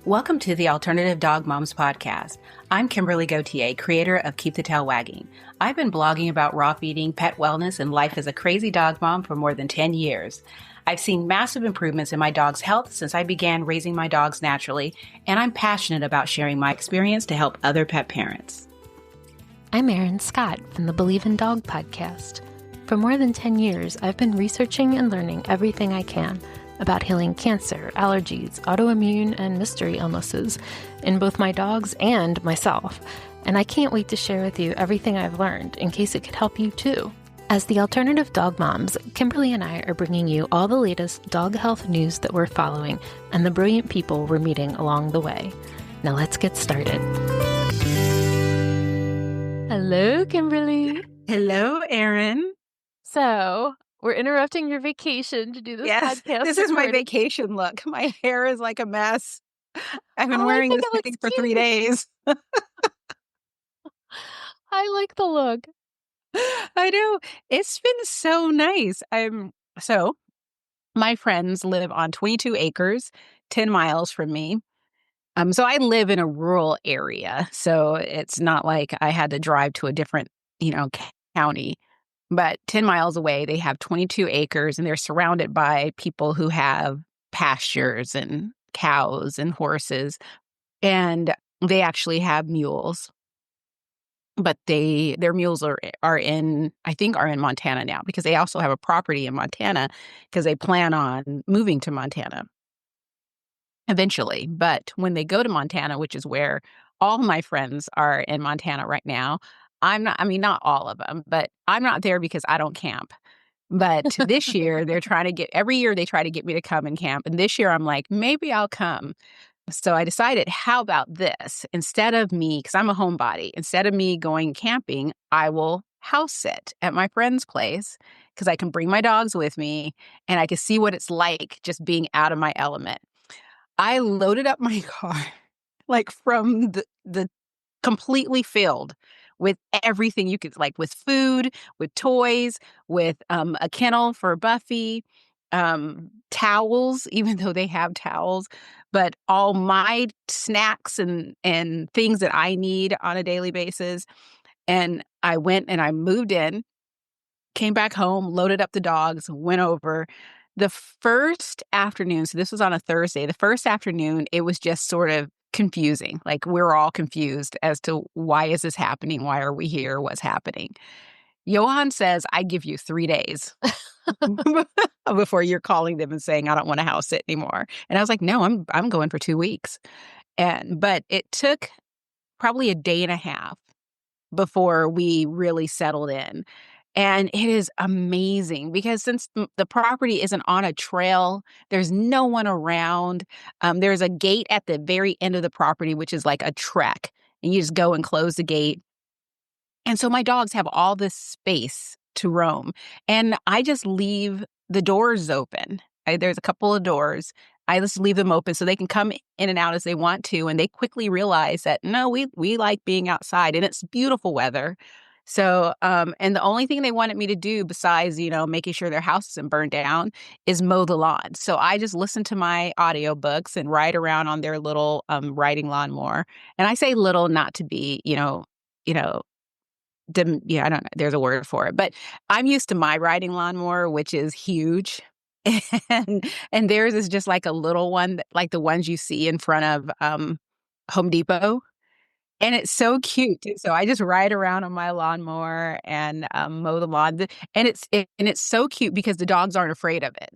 Welcome to the Alternative Dog Moms podcast. I'm Kimberly Gauthier, creator of Keep the Tail Wagging. I've been blogging about raw feeding, pet wellness, and life as a crazy dog mom for more than 10 years. I've seen massive improvements in my dog's health since I began raising my dogs naturally, and I'm passionate about sharing my experience to help other pet parents. I'm Erin Scott from the Believe in Dog podcast. For more than 10 years, I've been researching and learning everything I can about healing cancer, allergies, autoimmune, and mystery illnesses in both my dogs and myself. And I can't wait to share with you everything I've learned in case it could help you too. As the Alternative Dog Moms, Kimberly and I are bringing you all the latest dog health news that we're following and the brilliant people we're meeting along the way. Now let's get started. Hello, Kimberly. Hello, Erin. So, we're interrupting your vacation to do this podcast. This is my vacation look. My hair is like a mess. I've been wearing this thing for 3 days. I like the look. I know. It's been so nice. So my friends live on 22 acres, 10 miles from me. So I live in a rural area. So it's not like I had to drive to a different, county. But 10 miles away, they have 22 acres and they're surrounded by people who have pastures and cows and horses. And they actually have mules. But their mules are in Montana now because they also have a property in Montana because they plan on moving to Montana eventually. But when they go to Montana, which is where all my friends are in Montana right now, not all of them, but I'm not there because I don't camp. But this year every year they try to get me to come and camp. And this year I'm like, maybe I'll come. So I decided, how about this? Instead of me, because I'm a homebody, instead of me going camping, I will house sit at my friend's place because I can bring my dogs with me and I can see what it's like just being out of my element. I loaded up my car, like from the completely filled with everything you could, like with food, with toys, with a kennel for Buffy, towels, even though they have towels, but all my snacks and things that I need on a daily basis. And I went and I moved in, came back home, loaded up the dogs, went over. The first afternoon, so this was on a Thursday, the first afternoon, it was just sort of confusing. Like we're all confused as to why is this happening? Why are we here? What's happening? Johan says, I give you 3 days before you're calling them and saying, I don't want to house sit anymore. And I was like, no, I'm going for 2 weeks. But it took probably a day and a half before we really settled in. And it is amazing because since the property isn't on a trail, there's no one around. There's a gate at the very end of the property, which is like a trek. And you just go and close the gate. And so my dogs have all this space to roam. And I just leave the doors open. There's a couple of doors. I just leave them open so they can come in and out as they want to. And they quickly realize that, no, we like being outside and it's beautiful weather. So, and the only thing they wanted me to do besides, making sure their house isn't burned down is mow the lawn. So I just listen to my audiobooks and ride around on their little riding lawnmower. And I say little not to be, I don't know, there's a word for it, but I'm used to my riding lawnmower, which is huge. And theirs is just like a little one, like the ones you see in front of Home Depot. And it's so cute. So I just ride around on my lawnmower and mow the lawn. And it's so cute because the dogs aren't afraid of it.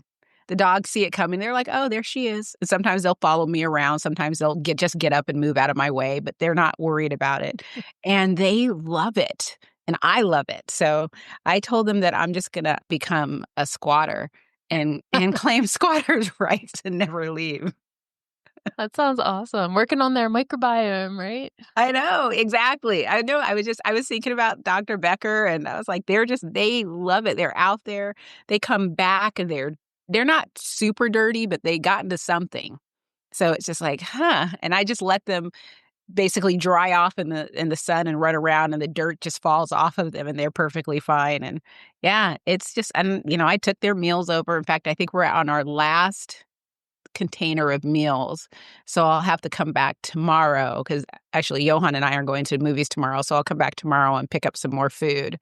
The dogs see it coming. They're like, oh, there she is. And sometimes they'll follow me around. Sometimes they'll just get up and move out of my way, but they're not worried about it. And they love it. And I love it. So I told them that I'm just going to become a squatter and claim squatters' rights and never leave. That sounds awesome. Working on their microbiome, right? I know, exactly. I know. I was thinking about Dr. Becker and I was like, they love it. They're out there. They come back and they're not super dirty, but they got into something. So it's just like, and I just let them basically dry off in the sun and run around and the dirt just falls off of them and they're perfectly fine. And yeah, it's just, and I took their meals over. In fact, I think we're on our last container of meals. So I'll have to come back tomorrow because actually Johan and I are going to the movies tomorrow. So I'll come back tomorrow and pick up some more food.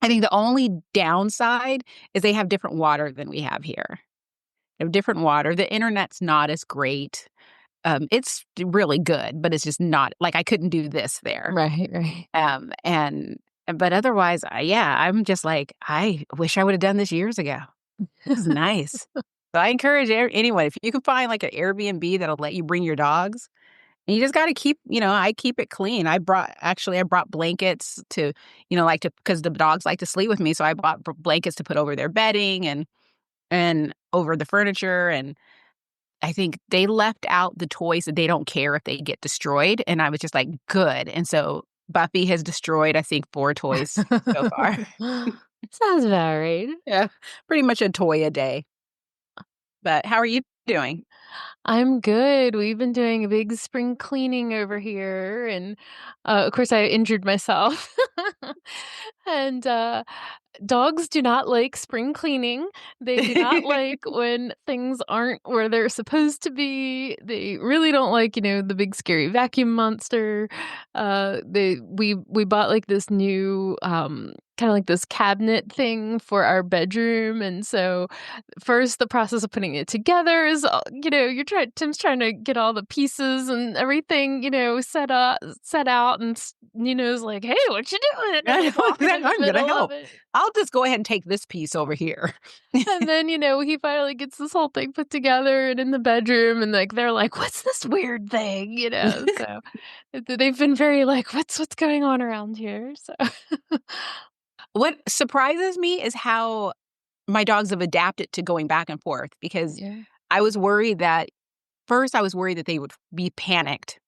I think the only downside is they have different water than we have here. They have different water. The internet's not as great. It's really good, but it's just not like I couldn't do this there. Right, right. And but otherwise, yeah, I'm just like, I wish I would have done this years ago. This is nice. So I encourage anyone, if you can find like an Airbnb that'll let you bring your dogs, and you just got to keep, I keep it clean. I brought blankets to, because the dogs like to sleep with me. So I bought blankets to put over their bedding and over the furniture. And I think they left out the toys that they don't care if they get destroyed. And I was just like, good. And so Buffy has destroyed, I think, 4 toys so far. Sounds about right. Yeah, pretty much a toy a day. But how are you doing? I'm good. We've been doing a big spring cleaning over here, and of course, I injured myself. And dogs do not like spring cleaning. They do not like when things aren't where they're supposed to be. They really don't like, the big scary vacuum monster. We bought like this new kind of like this cabinet thing for our bedroom, and so first the process of putting it together is, Tim's trying to get all the pieces and everything, set out, and Nino's like, "Hey, what you doing?" I And, know walking in exactly. the I'm gonna middle of help. it. I'll just go ahead and take this piece over here. And then, he finally gets this whole thing put together and in the bedroom, and like they're like, "What's this weird thing?" So they've been very like, "What's going on around here?" So What surprises me is how my dogs have adapted to going back and forth because yeah. I was worried that first I was worried that they would be panicked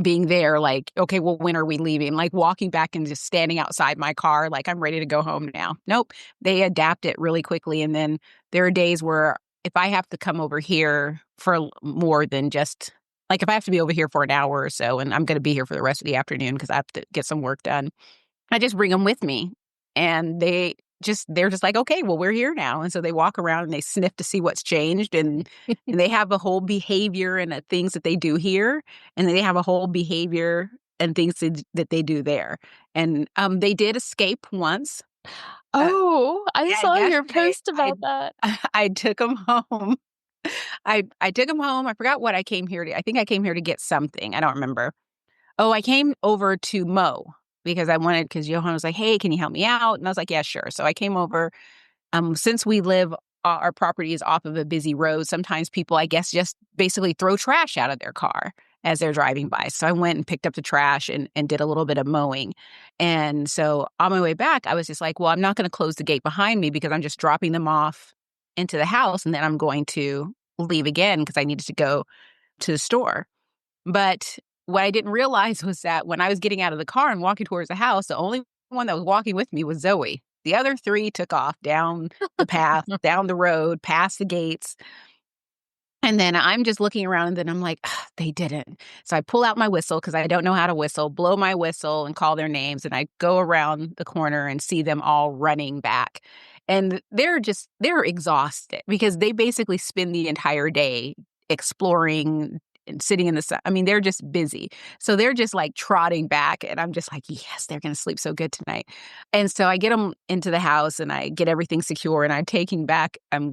being there, like, okay, well, when are we leaving? Like walking back and just standing outside my car, like I'm ready to go home now. Nope. They adapt it really quickly. And then there are days where if I have to come over here for more than just like if I have to be over here for an hour or so, and I'm going to be here for the rest of the afternoon because I have to get some work done, I just bring them with me. And they're just like, okay, well, we're here now. And so they walk around and they sniff to see what's changed. And they have a whole behavior and things that they do here. And they have a whole behavior and things that they do there. And they did escape once. Oh, I Yeah, saw your yesterday post about that. I took them home. I took them home. I forgot what I came here to. I think I came here to get something. I don't remember. Oh, I came over to mow because Johan was like, hey, can you help me out? And I was like, yeah, sure. So I came over. Since we live, our property is off of a busy road. Sometimes people, I guess, just basically throw trash out of their car as they're driving by. So I went and picked up the trash and did a little bit of mowing. And so on my way back, I was just like, well, I'm not going to close the gate behind me because I'm just dropping them off into the house. And then I'm going to leave again because I needed to go to the store. But what I didn't realize was that when I was getting out of the car and walking towards the house, the only one that was walking with me was Zoe. The other 3 took off down the path, down the road, past the gates. And then I'm just looking around and then I'm like, they didn't. So I pull out my whistle because I don't know how to whistle, blow my whistle and call their names. And I go around the corner and see them all running back. And they're exhausted because they basically spend the entire day exploring and sitting in the sun. I mean, they're just busy. So they're just like trotting back. And I'm just like, yes, they're going to sleep so good tonight. And so I get them into the house and I get everything secure and I'm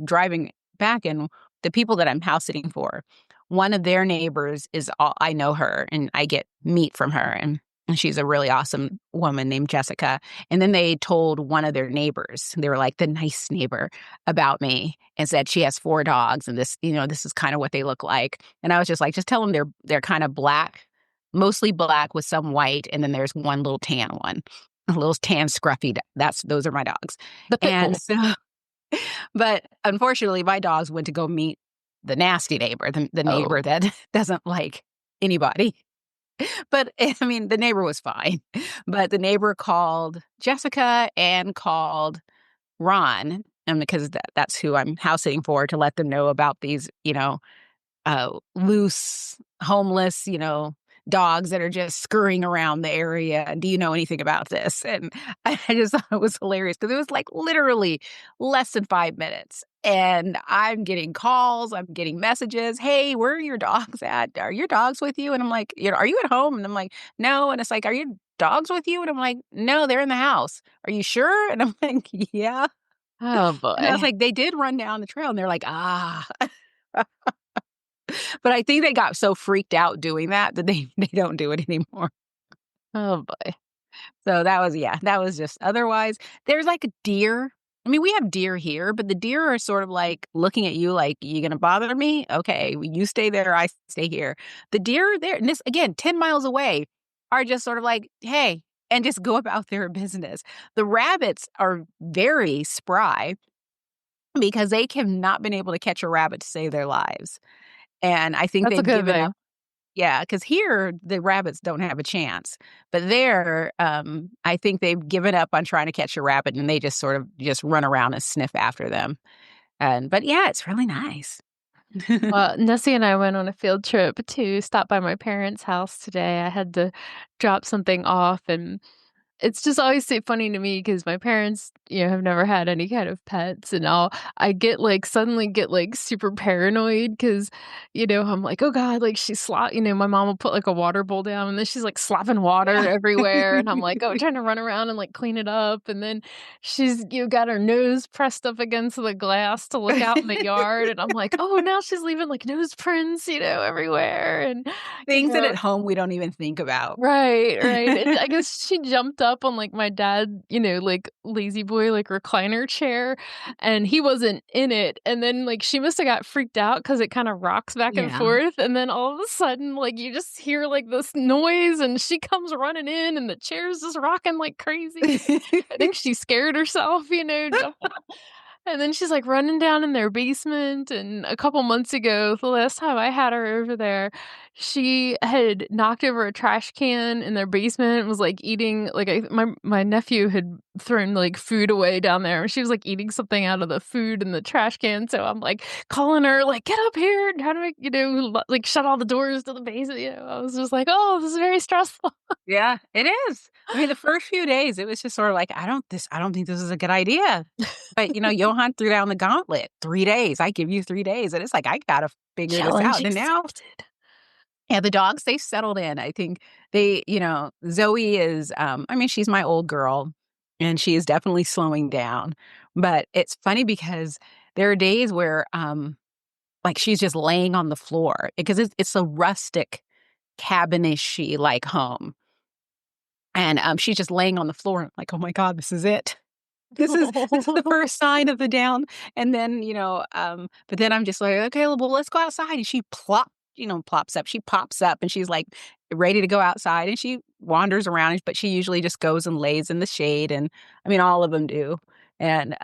driving back, and the people that I'm house sitting for, one of their neighbors I know her and I get meat from her. And she's a really awesome woman named Jessica. And then they told one of their neighbors, they were like the nice neighbor, about me and said she has 4 dogs and this is kind of what they look like. And I was just like, just tell them they're kind of black, mostly black with some white. And then there's one little tan one, a little tan scruffy. Those are my dogs. The pit bull. And so, but unfortunately, my dogs went to go meet the nasty neighbor, the neighbor that doesn't like anybody. But I mean, the neighbor was fine. But the neighbor called Jessica and called Ron, and because that's who I'm house sitting for, to let them know about these, loose, homeless, dogs that are just scurrying around the area. Do you know anything about this? And I just thought it was hilarious because it was like literally less than 5 minutes. And I'm getting calls, I'm getting messages. Hey, where are your dogs at? Are your dogs with you? And I'm like, are you at home? And I'm like, no. And it's like, are your dogs with you? And I'm like, no, they're in the house. Are you sure? And I'm like, yeah. Oh And I was boy. like, they did run down the trail. And they're like, ah. But I think they got so freaked out doing that that they don't do it anymore. Oh boy. So that was just otherwise, there's like a deer. I mean, we have deer here, but the deer are sort of like looking at you like, "You gonna bother me? Okay, well, you stay there, I stay here." The deer there, and this again, 10 miles away, are just sort of like, "Hey," and just go about their business. The rabbits are very spry because they have not been able to catch a rabbit to save their lives. And I think That's a they've good given up. thing. Yeah, because here, the rabbits don't have a chance. But there, I think they've given up on trying to catch a rabbit, and they just sort of just run around and sniff after them. But yeah, it's really nice. Well, Nessie and I went on a field trip to stop by my parents' house today. I had to drop something off, and it's just always so funny to me because my parents, have never had any kind of pets, and I get, like suddenly get, like, super paranoid because, I'm like, "Oh god," like, my mom will put, like, a water bowl down, and then she's, like, slopping water Yeah. everywhere, and I'm like, "Oh," trying to run around and, like, clean it up, and then she's, got her nose pressed up against the glass to look out in the yard, and I'm like, "Oh, now she's leaving, like, nose prints, everywhere," and, you Things that know at home we don't even think about. Right, right, and I guess she jumped up on, like, my dad, like, lazy boy, like, recliner chair, and he wasn't in it, and then, like, she must have got freaked out because it kinda rocks back and Yeah. forth, and then all of a sudden, like, you just hear, like, this noise, and she comes running in, and the chair's just rocking like crazy. I think she scared herself, jumping and then she's, like, running down in their basement, and a couple months ago, the last time I had her over there, she had knocked over a trash can in their basement and was, like, eating like, my nephew had thrown, like, food away down there, and she was, like, eating something out of the food in the trash can, so I'm, like, calling her, like, "Get up here," and trying to, like, shut all the doors to the basement, I was just like, "Oh, this is very stressful." Yeah, it is. I mean, the first few days, it was just sort of like, I don't think this is a good idea. But, Johan threw down the gauntlet. 3 days. I give you 3 days. And it's like, I gotta figure this Challenge out. And now, accepted. yeah, the dogs, they've settled in. I think Zoe is, I mean, she's my old girl, and she is definitely slowing down. But it's funny because there are days where, like, she's just laying on the floor because it's a rustic, cabin-ish-y, like, home. And, she's just laying on the floor, and I'm like, "Oh my god, this is it. This is the first sign of the down." And then, but then I'm just like, "Okay, well, let's go outside." And she plops up. She pops up, and she's, like, ready to go outside, and she wanders around, but she usually just goes and lays in the shade, and, I mean, all of them do. And,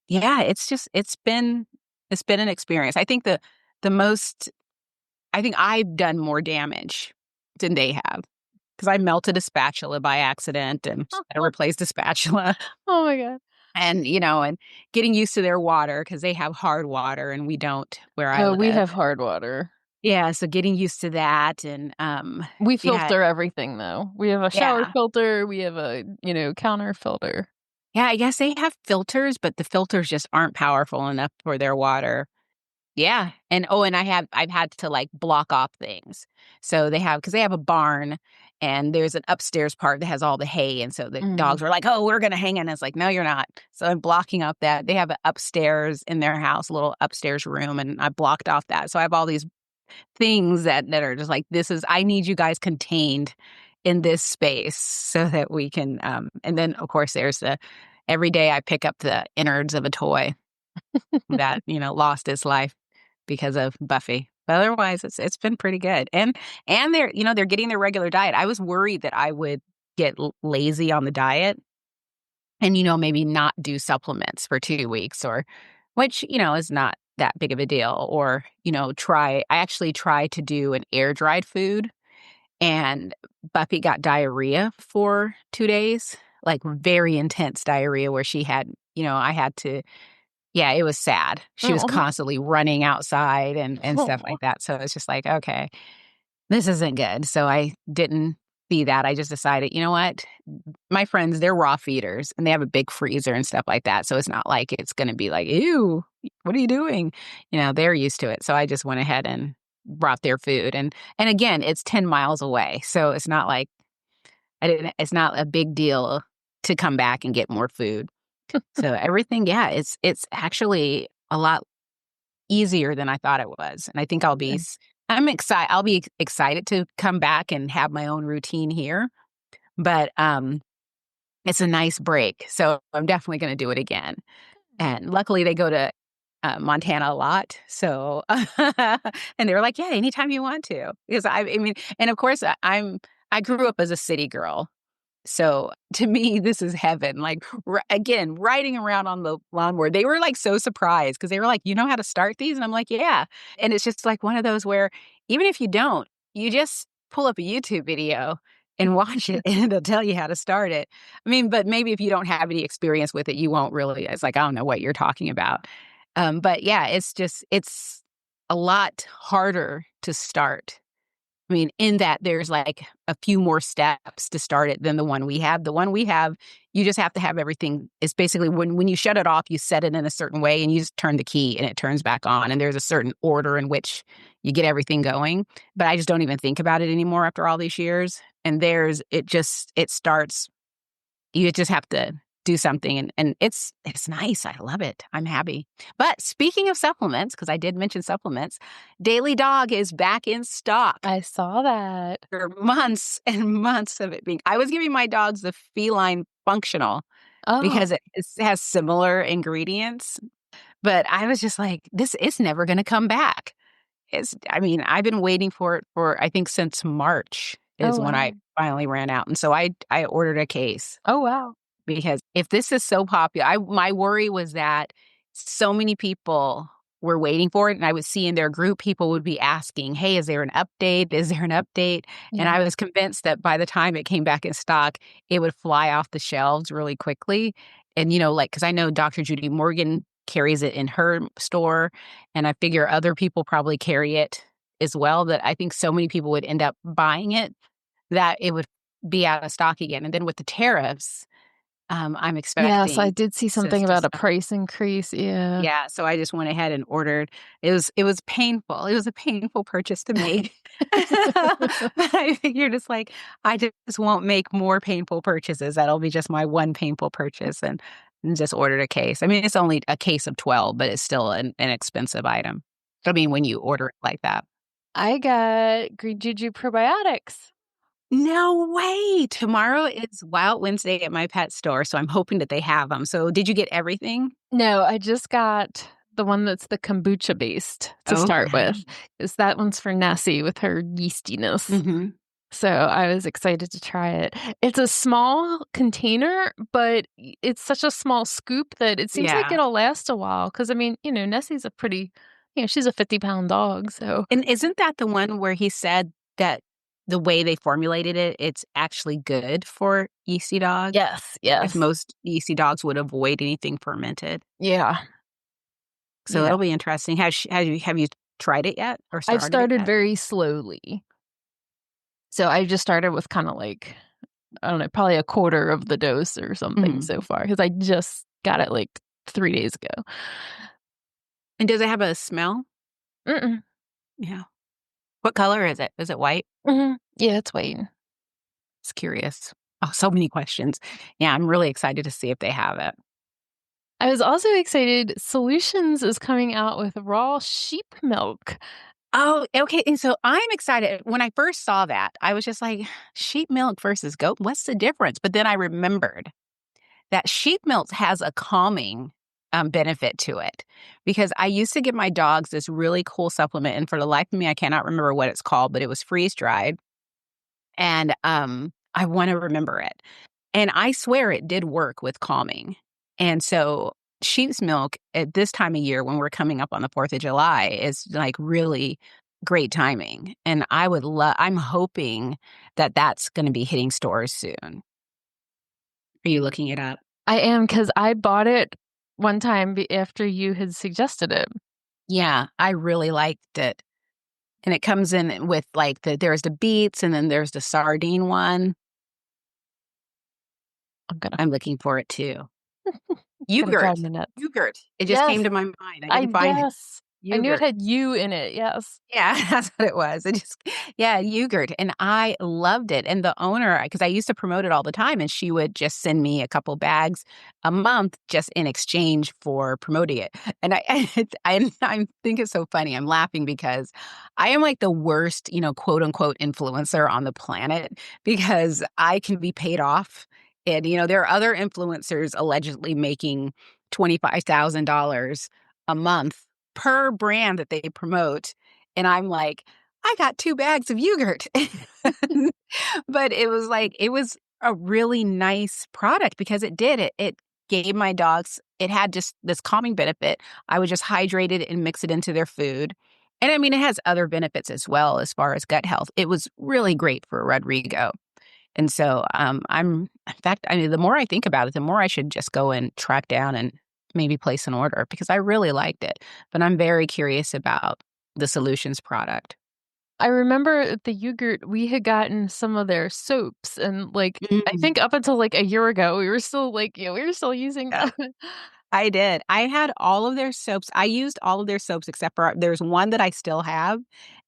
yeah, it's been an experience. The most I think I've done more damage than they have. 'Cause I melted a spatula by accident and had to replace the spatula Oh my god. and getting used to their water because they have hard water and we don't where I Oh, we live. have hard water. Yeah, so getting used to that and, We yeah, filter everything, though. We have a shower yeah. filter, we have a, counter filter. Yeah, I guess they have filters, but the filters just aren't powerful enough for their water. Yeah, and I've had to, like, block off things. So because they have a barn, and there's an upstairs part that has all the hay, and so the Mm. dogs were like, "Oh, we're gonna hang in." It's like, "No, you're not." So I'm blocking off that. They have a upstairs in their house, a little upstairs room, and I blocked off that. So I have all these things that are just like, "This is I need you guys contained in this space so that we can," and then, of course, there's every day I pick up the innards of a toy that, lost its life because of Buffy. But otherwise, it's been pretty good. And they're getting their regular diet. I was worried that I would get lazy on the diet and, maybe not do supplements for 2 weeks or which, is not that big of a deal or, I actually tried to do an air dried food and Buffy got diarrhea for 2 days, like very intense diarrhea where she had, I had to yeah, it was sad. She was Oh. constantly running outside and stuff like that, so it's just like, "Okay." this isn't good. So I didn't feed that. I just decided, you know what? My friends, they're raw feeders and they have a big freezer and stuff like that. So it's not like it's going to be like, ew, what are you doing? They're used to it. So I just went ahead and brought their food. And again, it's 10 miles away. So it's not like it's not a big deal to come back and get more food. So everything, yeah, it's actually a lot easier than I thought it was. And I think I'm excited. I'll be excited to come back and have my own routine here. But it's a nice break. So I'm definitely going to do it again. And luckily they go to Montana a lot. So, and they were like, yeah, anytime you want to. Because I mean, and of course I grew up as a city girl. So to me, this is heaven. Like, again, riding around on the lawnmower, they were like so surprised because they were like, you know how to start these? And I'm like, yeah. And it's just like one of those where even if you don't, you just pull up a YouTube video and watch it and it'll tell you how to start it. I mean, but maybe if you don't have any experience with it, you won't really. It's like, I don't know what you're talking about. But yeah, it's a lot harder to start. I mean, in that there's like a few more steps to start it than the one we have. The one we have, you just have to have everything. It's basically when you shut it off, you set it in a certain way and you just turn the key and it turns back on. And there's a certain order in which you get everything going. But I just don't even think about it anymore after all these years. And it starts, you just have to do something and it's nice. I love it. I'm happy. But speaking of supplements, because I did mention supplements, Daily Dog is back in stock. I saw that. For months and months of it being, I was giving my dogs the feline functional because it has similar ingredients. But I was just like, this is never going to come back. I've been waiting for it for, I think since March is when I finally ran out. And so I ordered a case. Oh, wow. Because if this is so popular, my worry was that so many people were waiting for it. And I would see in their group, people would be asking, hey, is there an update? Is there an update? Yeah. And I was convinced that by the time it came back in stock, it would fly off the shelves really quickly. And, because I know Dr. Judy Morgan carries it in her store. And I figure other people probably carry it as well, that I think so many people would end up buying it that it would be out of stock again. And then with the tariffs, I'm expecting. Yes, I did see something about a price increase. Yeah. Yeah. So I just went ahead and ordered. It was painful. It was a painful purchase to make. But I figured it's like, I just won't make more painful purchases. That'll be just my one painful purchase and just ordered a case. I mean, it's only a case of 12, but it's still an expensive item. I mean, when you order it like that. I got Green Juju probiotics. No way. Tomorrow is Wild Wednesday at my pet store, so I'm hoping that they have them. So did you get everything? No, I just got the one that's the kombucha based to start with. Because that one's for Nessie with her yeastiness. Mm-hmm. So I was excited to try it. It's a small container, but it's such a small scoop that it seems like it'll last a while. Because, I mean, Nessie's a pretty, she's a 50-pound dog. So, and isn't that the one where he said that the way they formulated it, it's actually good for yeasty dogs? Yes. If most yeasty dogs would avoid anything fermented. Yeah. So it'll be interesting. Have you tried it yet? Or I've started very slowly. So I just started with kind of like, I don't know, probably a quarter of the dose or something so far. Because I just got it like 3 days ago. And does it have a smell? Mm-mm. Yeah. What color is it? Is it white? Mm-hmm. Yeah, it's white. It's curious. Oh, so many questions. Yeah, I'm really excited to see if they have it. I was also excited. Solutions is coming out with raw sheep milk. Oh, okay. And so I'm excited. When I first saw that, I was just like, sheep milk versus goat, what's the difference? But then I remembered that sheep milk has a calming benefit to it, because I used to give my dogs this really cool supplement, and for the life of me, I cannot remember what it's called, but it was freeze dried, and I want to remember it. And I swear it did work with calming. And so sheep's milk at this time of year, when we're coming up on the 4th of July, is like really great timing. And I'm hoping that that's going to be hitting stores soon. Are you looking it up? I am, because I bought it one time after you had suggested it. Yeah, I really liked it. And it comes in with like there's the beets and then there's the sardine one. I'm gonna I'm looking for it too. gonna drive Yogurt. me nuts. Yogurt. It just Yes, came to my mind. I I didn't find it. yes. I knew it Yogurt. had you in it. Yes. Yeah, that's what it was. It just, yeah, yogurt. And I loved it. And the owner, because I used to promote it all the time, and she would just send me a couple bags a month just in exchange for promoting it. And I think it's so funny. I'm laughing because I am like the worst, quote unquote influencer on the planet because I can be paid off. And, there are other influencers allegedly making $25,000 a month per brand that they promote. And I'm like, I got 2 bags of yogurt. But it was a really nice product because it gave my dogs, it had just this calming benefit. I would just hydrate it and mix it into their food. And I mean, it has other benefits as well as far as gut health. It was really great for Rodrigo. And so in fact, I mean, the more I think about it, the more I should just go and track down and maybe place an order because I really liked it. But I'm very curious about the Solutions product. I remember at the yogurt, we had gotten some of their soaps, and like I Mm, think up until like a year ago, we were still like, we were still using yeah, them. I did. I had all of their soaps. I used all of their soaps except for there's one that I still have.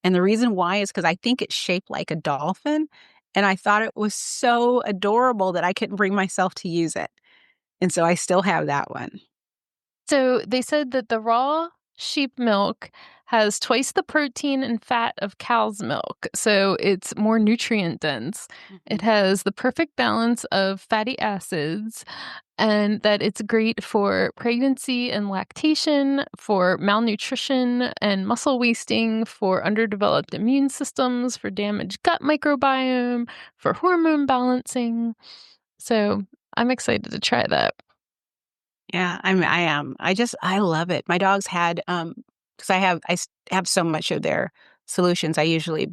And the reason why is because I think it's shaped like a dolphin. And I thought it was so adorable that I couldn't bring myself to use it. And so I still have that one. So they said that the raw sheep milk has twice the protein and fat of cow's milk. So it's more nutrient dense. It Mhm. has the perfect balance of fatty acids, and that it's great for pregnancy and lactation, for malnutrition and muscle wasting, for underdeveloped immune systems, for damaged gut microbiome, for hormone balancing. So I'm excited to try that. Yeah, I am. I love it. My dogs had, because have so much of their solutions. I usually,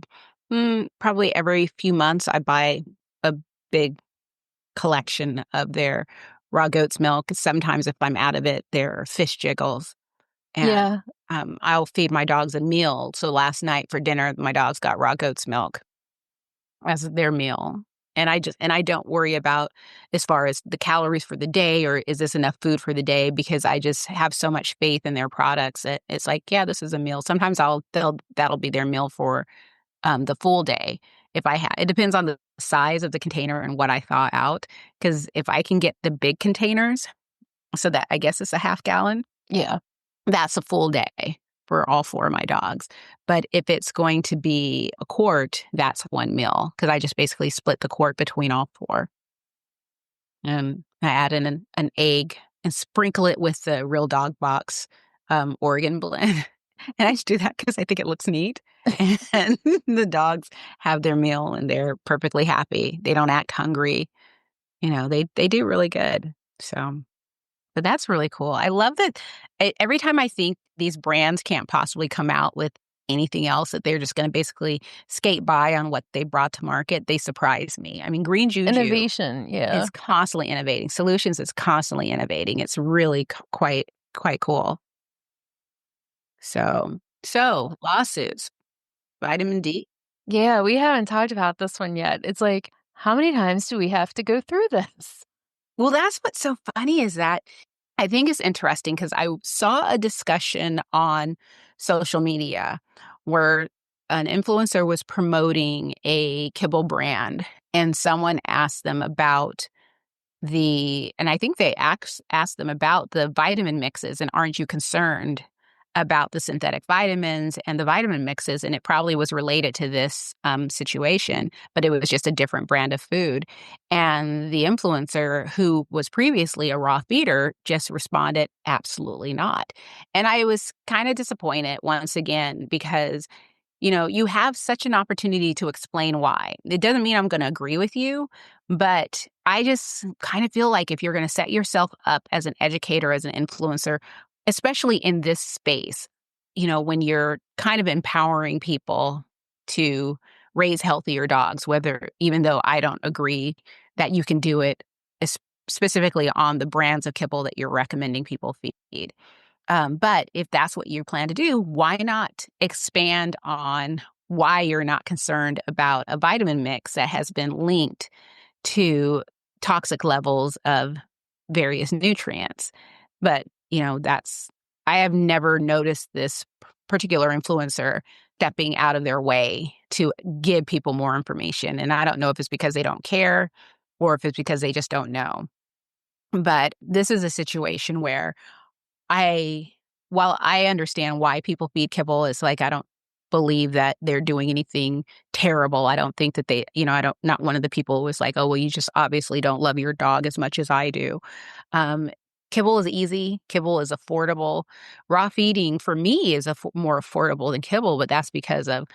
probably every few months, I buy a big collection of their raw goat's milk. Sometimes if I'm out of it, they're fish jiggles. And Yeah. I'll feed my dogs a meal. So last night for dinner, my dogs got raw goat's milk as their meal. And I don't worry about as far as the calories for the day or is this enough food for the day because I just have so much faith in their products that it's like, yeah, this is a meal. Sometimes that'll be their meal for the full day. If I have, it depends on the size of the container and what I thaw out. Because if I can get the big containers, so that I guess it's a half gallon, Yeah. that's a full day for all 4 of my dogs. But if it's going to be a quart, that's 1 meal because I just basically split the quart between all 4. And I add in an egg and sprinkle it with the Real Dog Box Oregon blend. And I just do that because I think it looks neat. And the dogs have their meal and they're perfectly happy. They don't act hungry. They do really good. So but that's really cool. I love that every time I think these brands can't possibly come out with anything else, that they're just going to basically skate by on what they brought to market, they surprise me. I mean, Green Juju Innovation. Yeah. is constantly innovating. Solutions is constantly innovating. It's really quite cool. So lawsuits, vitamin D. Yeah. We haven't talked about this one yet. It's like, how many times do we have to go through this? Well, that's what's so funny is that I think it's interesting because I saw a discussion on social media where an influencer was promoting a kibble brand and someone asked them about and I think they asked them about the vitamin mixes and aren't you concerned about the synthetic vitamins and the vitamin mixes? And it probably was related to this situation, but it was just a different brand of food. And the influencer, who was previously a raw feeder, just responded, absolutely not. And I was kind of disappointed once again because you have such an opportunity to explain why. It doesn't mean I'm going to agree with you, but I just kind of feel like if you're going to set yourself up as an educator, as an influencer, especially in this space, when you're kind of empowering people to raise healthier dogs, even though I don't agree that you can do it es- specifically on the brands of kibble that you're recommending people feed. But if that's what you plan to do, why not expand on why you're not concerned about a vitamin mix that has been linked to toxic levels of various nutrients. But, I have never noticed this particular influencer stepping out of their way to give people more information. And I don't know if it's because they don't care or if it's because they just don't know. But this is a situation where I while I understand why people feed kibble, it's like I don't believe that they're doing anything terrible. I don't think that I don't not one of the people who was like, "Oh, well, you just obviously don't love your dog as much as I do." Um, Kibble is easy. Kibble is affordable. Raw feeding for me is more affordable than kibble, but that's because of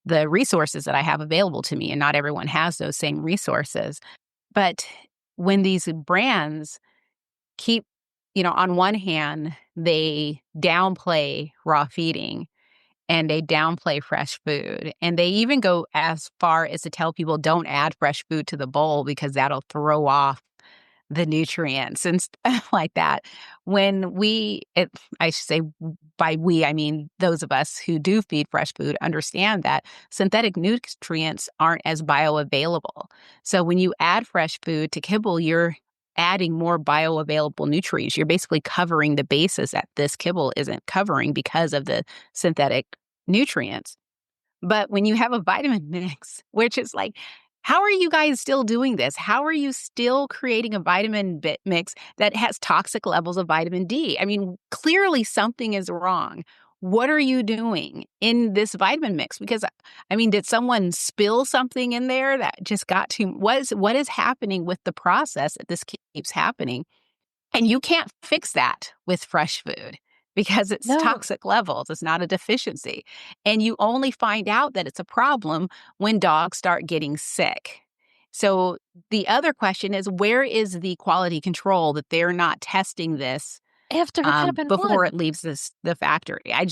the resources that I have available to me, and not everyone has those same resources. But when these brands keep on one hand, they downplay raw feeding and they downplay fresh food. And they even go as far as to tell people don't add fresh food to the bowl because that'll throw off the nutrients and stuff like that. I should say by we, I mean those of us who do feed fresh food understand that synthetic nutrients aren't as bioavailable. So when you add fresh food to kibble, you're adding more bioavailable nutrients. You're basically covering the bases that this kibble isn't covering because of the synthetic nutrients. But when you have a vitamin mix, which is like, how are you guys still doing this? How are you still creating a vitamin mix that has toxic levels of vitamin D? I mean, clearly something is wrong. What are you doing in this vitamin mix? Because, I mean, did someone spill something in there that just got too, what is happening with the process that this keeps happening? And you can't fix that with fresh food because it's No, toxic levels. It's not a deficiency. And you only find out that it's a problem when dogs start getting sick. So the other question is, where is the quality control that they're not testing this after it happened before once. it leaves the factory? I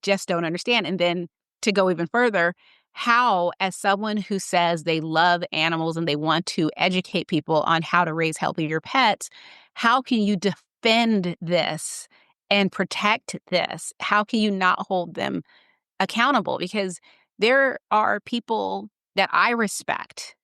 just don't understand. And then to go even further, how, as someone who says they love animals and they want to educate people on how to raise healthier pets, how can you defend this and protect this? How can you not hold them accountable? Because there are people that I respect,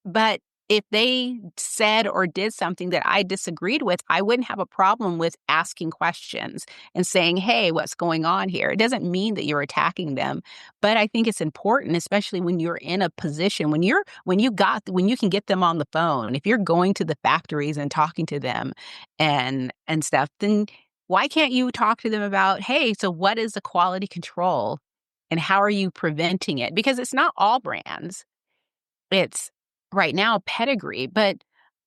but if they said or did something that I disagreed with, I wouldn't have a problem with asking questions and saying, "Hey, what's going on here?" It doesn't mean that you're attacking them, but I think it's important, especially when you're in a position when you can get them on the phone. If you're going to the factories and talking to them and stuff, then why can't you talk to them about, "Hey, so what is the quality control and how are you preventing it?" Because it's not all brands. It's right now Pedigree, but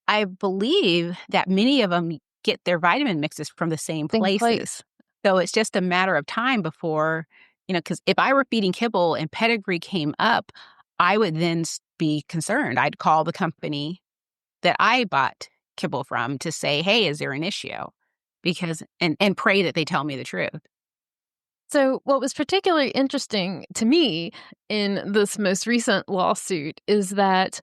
I believe that many of them get their vitamin mixes from the same Same places. place. So it's just a matter of time before, because if I were feeding kibble and Pedigree came up, I would then be concerned. I'd call the company that I bought kibble from to say, "Hey, is there an issue?" Because and pray that they tell me the truth. So, what was particularly interesting to me in this most recent lawsuit is that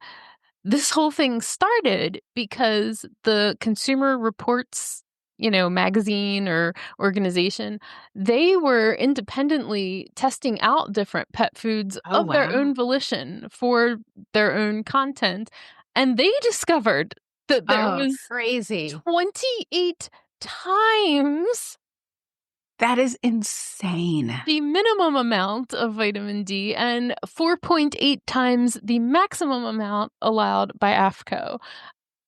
this whole thing started because the Consumer Reports, magazine or organization, they were independently testing out different pet foods Oh, of their wow. own volition for their own content. And they discovered that there Oh, was crazy. 28 times That is insane. the minimum amount of vitamin D and 4.8 times the maximum amount allowed by AFCO.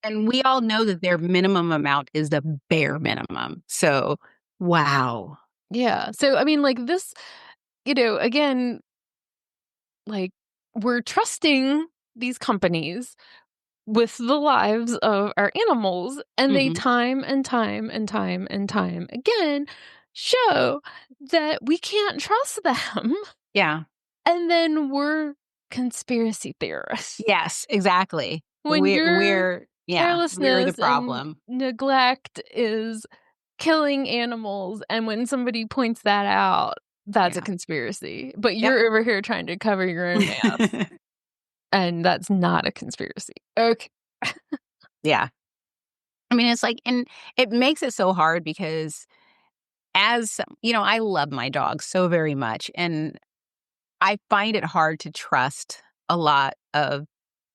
And we all know that their minimum amount is the bare minimum. So, wow. Yeah. So, I mean, like this, again, like we're trusting these companies with the lives of our animals, and they Mhm. time and time and time and time again show that we can't trust them. Yeah. And then we're conspiracy theorists. Yes, exactly. When your We're the carelessness and problem. neglect is killing animals, and when somebody points that out, that's a Yeah. conspiracy. But Yep. you're over here trying to cover your own ass, and that's not a conspiracy. Okay. Yeah. I mean, it's like and it makes it so hard because I love my dog so very much, and I find it hard to trust a lot of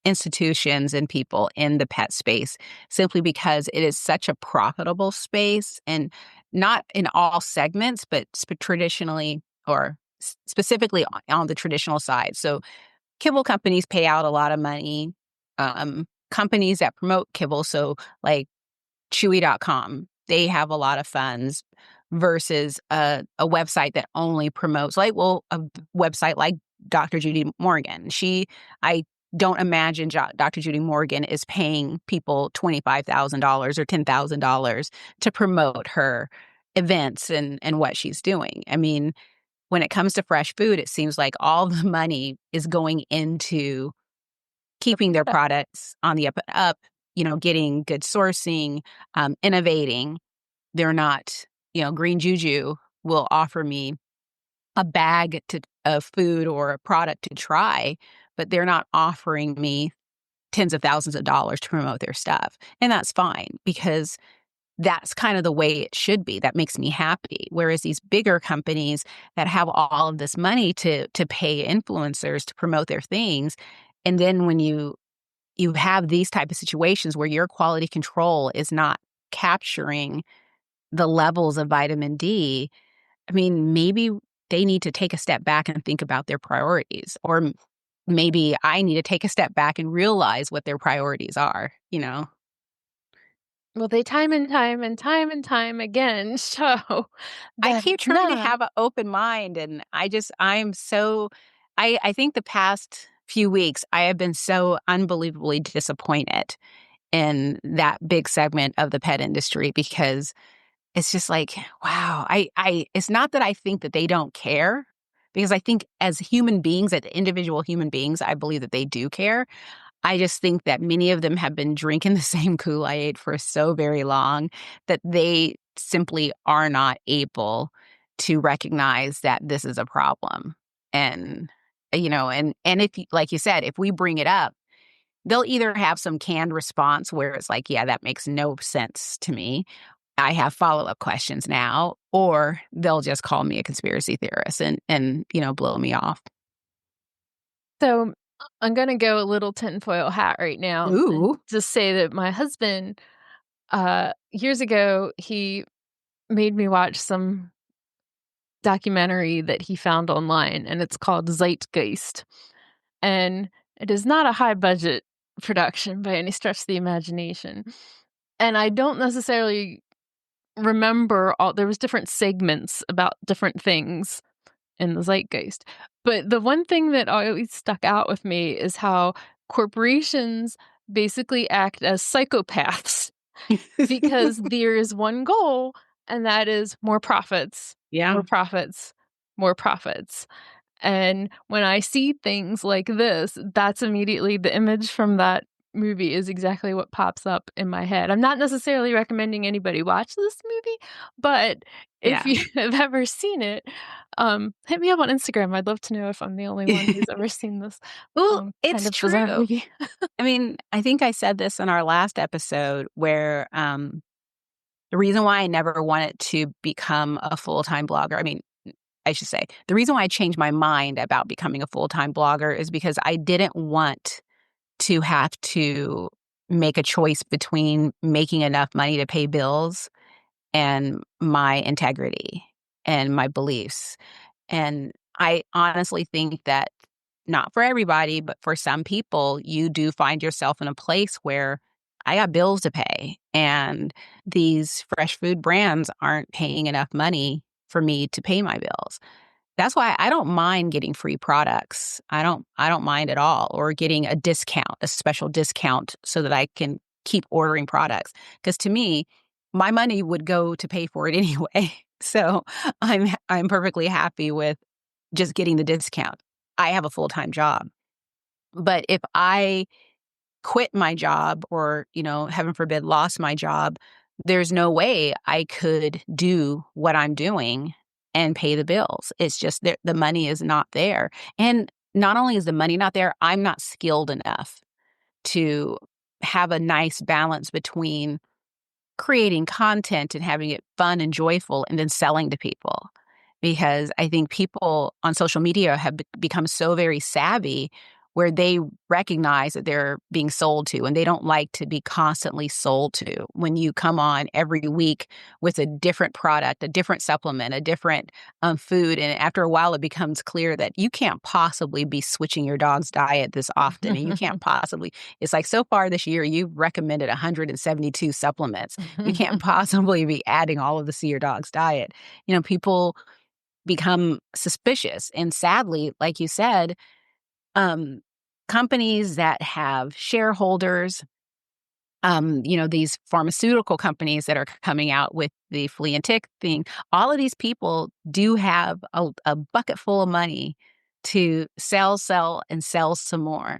institutions and people in the pet space simply because it is such a profitable space, and not in all segments, but traditionally or specifically on the traditional side. So kibble companies pay out a lot of money. Companies that promote kibble, so like Chewy.com, they have a lot of funds versus a website that only promotes, like, well, a website like Dr. Judy Morgan. I don't imagine Dr. Judy Morgan is paying people $25,000 or $10,000 to promote her events and what she's doing. I mean, when it comes to fresh food, it seems like all the money is going into keeping their products on the up and up, getting good sourcing, innovating. They're not, Green Juju will offer me a bag of food or a product to try, but they're not offering me tens of thousands of dollars to promote their stuff. And that's fine because that's kind of the way it should be. That makes me happy. Whereas these bigger companies that have all of this money to pay influencers to promote their things, and then when you have these type of situations where your quality control is not capturing the levels of vitamin D, I mean, maybe they need to take a step back and think about their priorities. Or maybe I need to take a step back and realize what their priorities are. Well, they time and time again show I that keep it's trying to not. have an open mind, and I think the past few weeks I have been so unbelievably disappointed in that big segment of the pet industry because it's just like, wow, it's not that I think that they don't care, because I think as human beings, as individual human beings, I believe that they do care. I just think that many of them have been drinking the same Kool-Aid for so very long that they simply are not able to recognize that this is a problem. And, and if, like you said, if we bring it up, they'll either have some canned response where it's like, yeah, that makes no sense to me. I have follow-up questions now, or they'll just call me a conspiracy theorist and blow me off. So I'm going to go a little tinfoil hat right now and Ooh. just say that my husband, years ago, he made me watch some documentary that he found online, and it's called Zeitgeist. And it is not a high budget production by any stretch of the imagination. And I don't necessarily remember there was different segments about different things in the zeitgeist. But the one thing that always stuck out with me is how corporations basically act as psychopaths because there is one goal, and that is more profits, Yeah. more profits, more profits. And when I see things like this, that's immediately the image from that movie is exactly what pops up in my head. I'm not necessarily recommending anybody watch this movie, but if Yeah. you have ever seen it, hit me up on Instagram. I'd love to know if I'm the only one who's ever seen this Well, kind it's of bizarre true. movie. I mean, I think I said this in our last episode where the reason why I never wanted to become a full-time blogger, I mean, I should say, the reason why I changed my mind about becoming a full-time blogger is because I didn't want to have to make a choice between making enough money to pay bills and my integrity and my beliefs. And I honestly think that not for everybody, but for some people, you do find yourself in a place where I got bills to pay, and these fresh food brands aren't paying enough money for me to pay my bills. That's why I don't mind getting free products. I don't mind at all, or getting a discount, a special discount so that I can keep ordering products. Because to me, my money would go to pay for it anyway. So I'm perfectly happy with just getting the discount. I have a full-time job. But if I quit my job or, heaven forbid, lost my job, there's no way I could do what I'm doing and pay the bills. It's just the money is not there. And not only is the money not there, I'm not skilled enough to have a nice balance between creating content and having it fun and joyful and then selling to people. because I think people on social media have become so very savvy where they recognize that they're being sold to, and they don't like to be constantly sold to. When you come on every week with a different product, a different supplement, a different food, and after a while it becomes clear that you can't possibly be switching your dog's diet this often, and you can't possibly, it's like so far this year you've recommended 172 supplements. You can't possibly be adding all of this to your dog's diet. People become suspicious. And sadly, like you said, companies that have shareholders, these pharmaceutical companies that are coming out with the flea and tick thing, all of these people do have a bucket full of money to sell, and sell some more.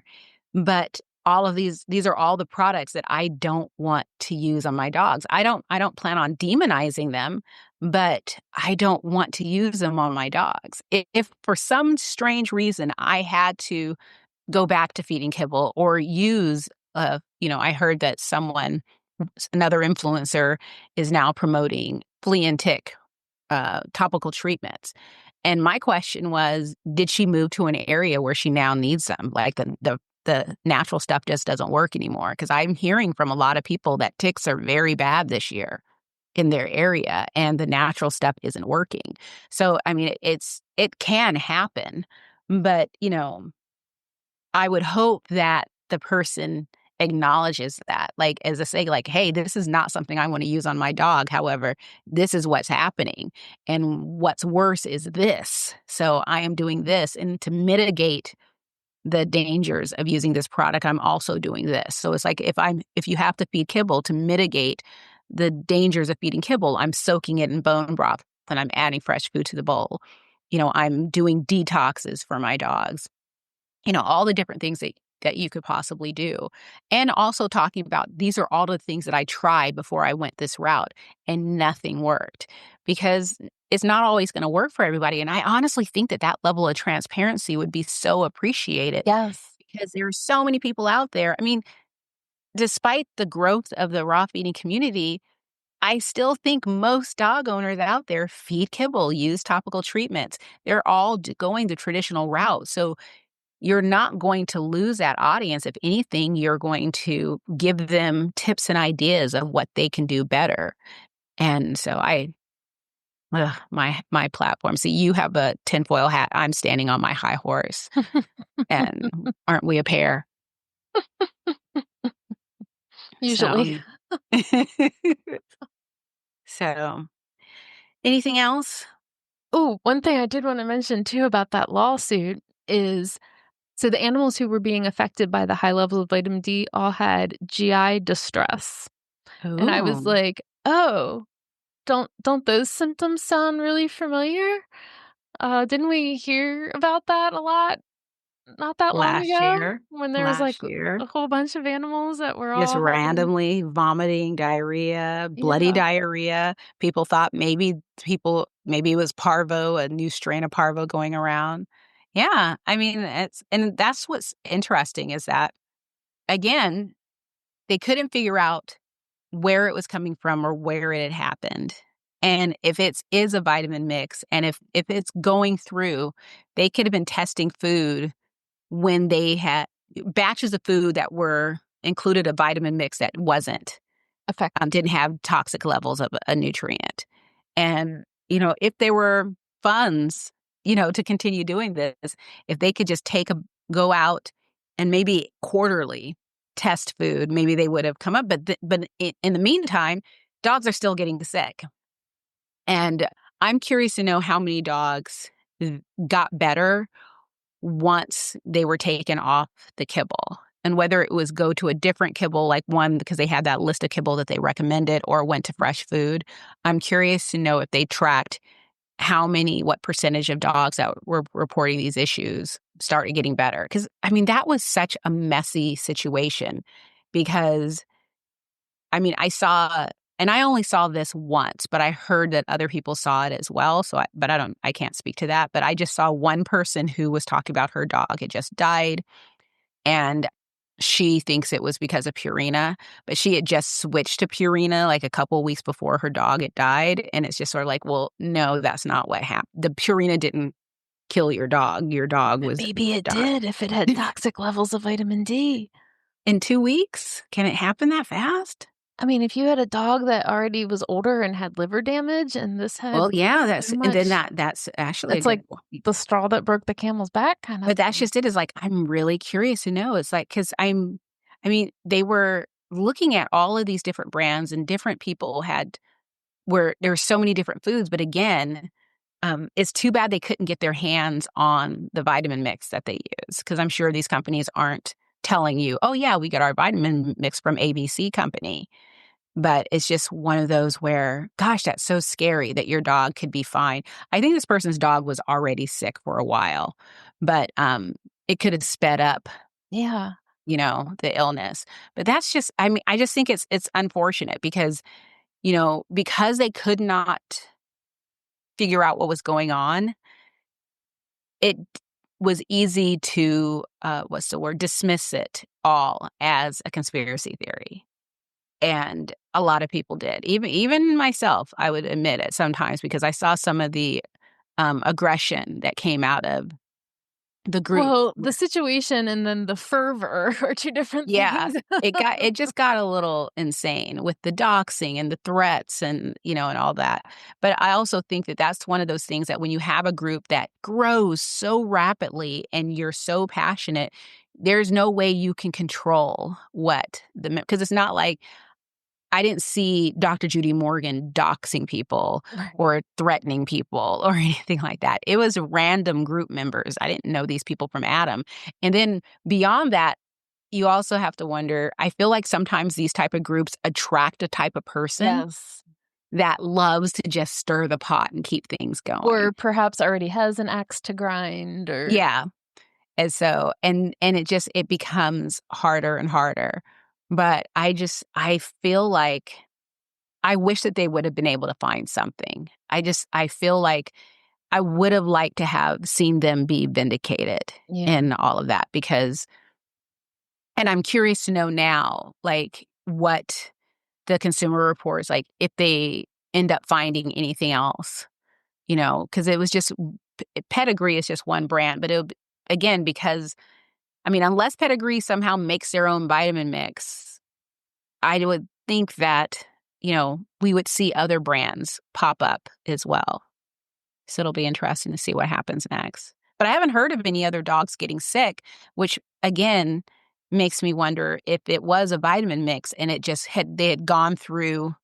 But all of these are all the products that I don't want to use on my dogs. I don't plan on demonizing them, but I don't want to use them on my dogs. If for some strange reason I had to go back to feeding kibble or use, I heard that another influencer is now promoting flea and tick topical treatments. And my question was, did she move to an area where she now needs them? Like the natural stuff just doesn't work anymore. Because I'm hearing from a lot of people that ticks are very bad this year in their area, and the natural stuff isn't working. So, I mean, it can happen, but, I would hope that the person acknowledges that, like, as I say, like, hey, this is not something I want to use on my dog. However, this is what's happening. And what's worse is this. So I am doing this. And to mitigate the dangers of using this product, I'm also doing this. So it's like if you have to feed kibble to mitigate the dangers of feeding kibble, I'm soaking it in bone broth and I'm adding fresh food to the bowl. I'm doing detoxes for my dogs. All the different things that you could possibly do. And also talking about, these are all the things that I tried before I went this route and nothing worked, because it's not always going to work for everybody. And I honestly think that level of transparency would be so appreciated. Yes. Because there are so many people out there. I mean, despite the growth of the raw feeding community, I still think most dog owners out there feed kibble, use topical treatments. They're all going the traditional route. So you're not going to lose that audience. If anything, you're going to give them tips and ideas of what they can do better. And so my platform. So you have a tinfoil hat. I'm standing on my high horse. And aren't we a pair? Usually. So, so anything else? Oh, one thing I did want to mention too about that lawsuit is, so the animals who were being affected by the high levels of vitamin D all had GI distress. And I was Ooh. like, oh, don't those symptoms sound really familiar? Didn't we hear about that a lot not that long Last ago year. when there was like Last year. a whole bunch of animals that were Just all having, randomly vomiting, diarrhea, bloody yeah. diarrhea. People thought maybe it was parvo, a new strain of parvo going around. Yeah, I mean, and that's what's interesting is that, again, they couldn't figure out where it was coming from or where it had happened. And if it is a vitamin mix, and if it's going through, they could have been testing food when they had batches of food that were included a vitamin mix that wasn't, didn't have toxic levels of a nutrient. And, if there were funds, to continue doing this, if they could just go out and maybe quarterly test food, maybe they would have come up. But in the meantime, dogs are still getting sick. And I'm curious to know how many dogs got better once they were taken off the kibble, and whether it was go to a different kibble, like one because they had that list of kibble that they recommended, or went to fresh food. I'm curious to know if they tracked what percentage of dogs that were reporting these issues started getting better. Because, I mean, that was such a messy situation because, I mean, and I only saw this once, but I heard that other people saw it as well. So, I can't speak to that. But I just saw one person who was talking about her dog had just died, and she thinks it was because of Purina, but she had just switched to Purina like a couple weeks before her dog had died. And it's just sort of like, well, no, that's not what happened. The Purina didn't kill your dog. Your dog But was maybe it died. did if it had toxic levels of vitamin D. In 2 weeks? Can it happen that fast? I mean, if you had a dog that already was older and had liver damage and this had Well, yeah, too and then much, that's actually a that's good like point. the straw that broke the camel's back kind of But that's thing. just it, is like, I'm really curious to know. It's like, because I mean, they were looking at all of these different brands and different people where there were so many different foods. But again, it's too bad they couldn't get their hands on the vitamin mix that they use, because I'm sure these companies aren't telling you, oh, yeah, we got our vitamin mix from ABC company. But it's just one of those where, gosh, that's so scary that your dog could be fine. I think this person's dog was already sick for a while, but it could have sped up, Yeah. the illness. But that's just, I mean, I just think it's unfortunate because, because they could not figure out what was going on, it was easy to, what's the word, dismiss it all as a conspiracy theory. And a lot of people did. Even myself, I would admit it sometimes, because I saw some of the aggression that came out of the group. Well, the situation and then the fervor are two different Yeah, things. it just got a little insane with the doxing and the threats and and all that. But I also think that that's one of those things that when you have a group that grows so rapidly and you're so passionate, there's no way you can control what because it's not like I didn't see Dr. Judy Morgan doxing people Right. or threatening people or anything like that. It was random group members. I didn't know these people from Adam. And then beyond that, you also have to wonder, I feel like sometimes these type of groups attract a type of person Yes. that loves to just stir the pot and keep things Or going. perhaps already has an axe to grind or Yeah. And so and it becomes harder and harder. But I feel like I wish that they would have been able to find something. I feel like I would have liked to have seen them be vindicated yeah. in all of that, because and I'm curious to know now, like, what the Consumer Reports, like, if they end up finding anything else, because it was just Pedigree is just one brand, but again, because, I mean, unless Pedigree somehow makes their own vitamin mix, I would think that, we would see other brands pop up as well. So it'll be interesting to see what happens next. But I haven't heard of any other dogs getting sick, which again makes me wonder if it was a vitamin mix and they had gone through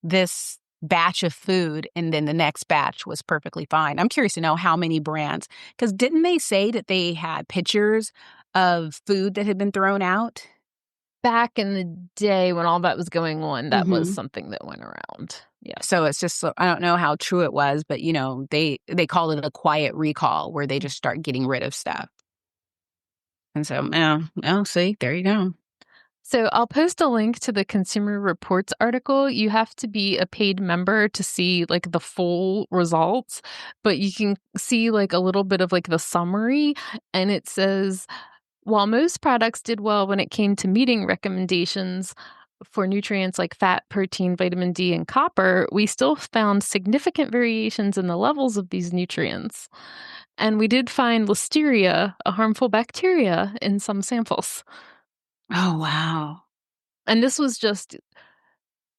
this batch of food and then the next batch was perfectly fine. I'm curious to know how many brands, because didn't they say that they had pictures of food that had been thrown out? Back in the day when all that was going on, that was Hmm. something that went around. Yes. So it's just, I don't know how true it was, but they call it a quiet recall, where they just start getting rid of stuff. And so, yeah, well, see, there you go. So I'll post a link to the Consumer Reports article. You have to be a paid member to see like the full results, but you can see like a little bit of like the summary, and it says while most products did well when it came to meeting recommendations for nutrients like fat, protein, vitamin D, and copper, we still found significant variations in the levels of these nutrients. And we did find listeria, a harmful bacteria, in some samples. Oh, wow. And this was just,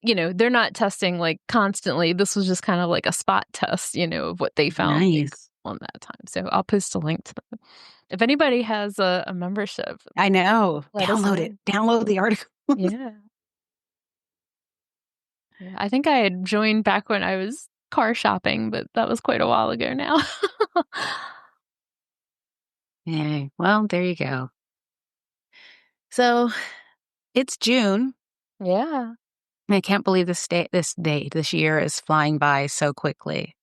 they're not testing like constantly. This was just kind of like a spot test, of what they found like, Nice. on that time. So I'll post a link to them. If anybody has a membership, I know. let us Download it. know. Download the article. Yeah. Yeah. I think I had joined back when I was car shopping, but that was quite a while ago now. Yeah. Well, there you go. So it's June. Yeah. I can't believe this year is flying by so quickly.